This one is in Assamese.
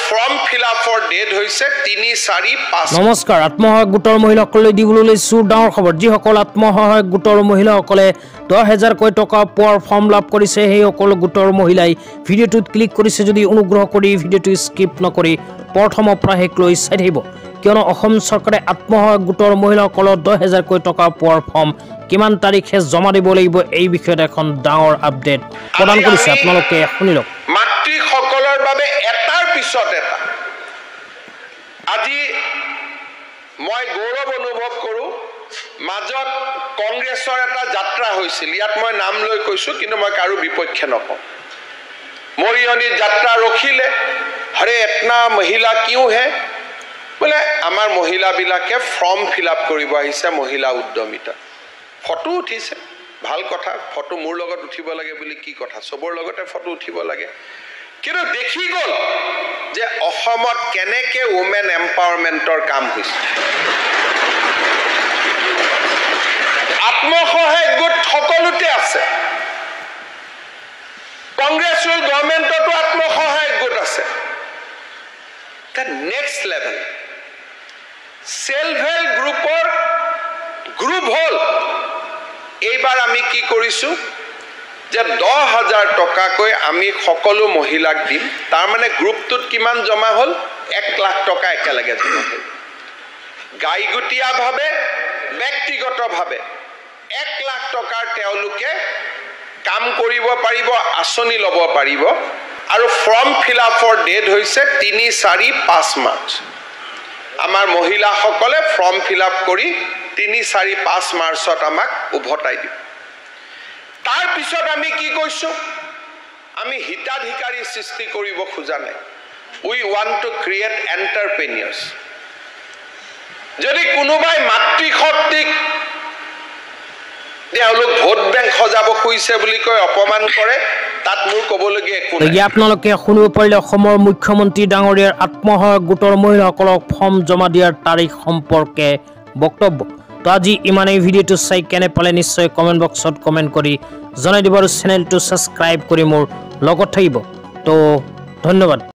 ফৰ্ম ফিল আপৰ ডেট হৈছে 3-4-5 নমস্কাৰ আত্মসহায়ক গোটৰ মহিলাসকললৈ দিবলৈ লৈছো ডাঙৰ খবৰ যিসকল আত্মসহায়ক গোটৰ মহিলাসকলে 10,000 কৈ টকা পোৱাৰ ফৰ্ম লাভ কৰিছে সেই সকল গোটৰ মহিলাই ভিডিঅ'টোত ক্লিক কৰিছে যদি অনুগ্ৰহ কৰি ভিডিঅ'টো স্কিপ নকৰি প্ৰথমৰ পৰা শেষ লৈ চাই থাকিব কিয়নো অসম চৰকাৰে আত্মসহায়ক গোটৰ মহিলাসকলৰ 10,000 কৈ টকা পোৱাৰ ফৰ্ম কিমান তাৰিখে জমা দিব লাগিব এই বিষয়ত এখন ডাঙৰ আপডেট প্ৰদান কৰিছে আপোনালোকে শুনি লওক মাতৃসকলৰ বাবে এটাৰ পিছত এটা আজি মই গৌৰৱ অনুভৱ কৰো মাজত কংগ্ৰেছৰ এটা যাত্ৰা হৈছিল ইয়াত মই নাম লৈ কৈছো কিন্তু মই কাৰো বিপক্ষে নকওঁ মৰিয়নি যাত্ৰা ৰখিলে হৰে এটনা মহিলা কিউ হে বলে আমাৰ মহিলাবিলাকে ফৰ্ম ফিল আপ কৰিব আহিছে মহিলা উদ্যমিতা ফটো উঠিছে ভাল কথা ফটো মোৰ লগত উঠিব লাগে বুলি কি কথা সবৰ লগতে ফটো উঠিব লাগে কিন্তু দেখি গল যে অসমত কেনেকে ওমেন এম্পাৱাৰমেন্টৰ কাম হৈছে আত্মসহায়ক গোট সকলোতে আছে কংগ্ৰেছৰ গভৰ্ণমেণ্টতো আত্মসহায়ক গোট আছে the next level self help গ্ৰুপৰ গ্ৰুপ হল এইবাৰ আমি কি কৰিছো যে 10,000 টকাকৈ আমি সকলো মহিলাক দিম তাৰ মানে গ্ৰুপটোত কিমান জমা হল 1 লাখ টকা একেলগে জমা হল গাইগুটিয়া ভাবে ব্যক্তিগতভাৱে 1 লাখ টকাৰ তেওঁলোকে কাম কৰিব পাৰিব আঁচনি ল'ব পাৰিব আৰু ফৰ্ম ফিল আপৰ ডেট হৈছে 3-4-5 মাৰ্চ আমাৰ মহিলাসকলে ফৰ্ম ফিল আপ কৰি 3-4-5 মাৰ্চত আমাক উভতাই দিব তাৰ পিছত আমি কি কৈছো আমি হিতাধিকাৰী সৃষ্টি কৰিব খোজা নাই উই ওয়ান্ট টু ক্ৰিয়েট এন্টাৰপ্ৰেনিয়ৰ্স যদি কোনোবাই মাতৃশক্তিক তেওঁলোক ভোট বেংক সজাব খুজিছে বুলি কয় অপমান কৰে তাত মোৰ কবলগীয়া একো নাই আপোনালোকে শুনিব পাৰিলে অসমৰ মুখ্যমন্ত্ৰী ডাঙৰীয়াৰ আত্মসহায়ক গোটৰ মহিলাসকলক ফৰ্ম জমা দিয়াৰ তাৰিখ সম্পৰ্কে বক্তব্য তো আজি ইমানেই ভিডিঅ'টো চাই কেনে পালে নিশ্চয় কমেণ্ট বক্সত কমেণ্ট কৰি জনাই দিব আৰু চেনেলটো ছাবস্ক্ৰাইব কৰি মোৰ লগত থাকিব তো ধন্যবাদ।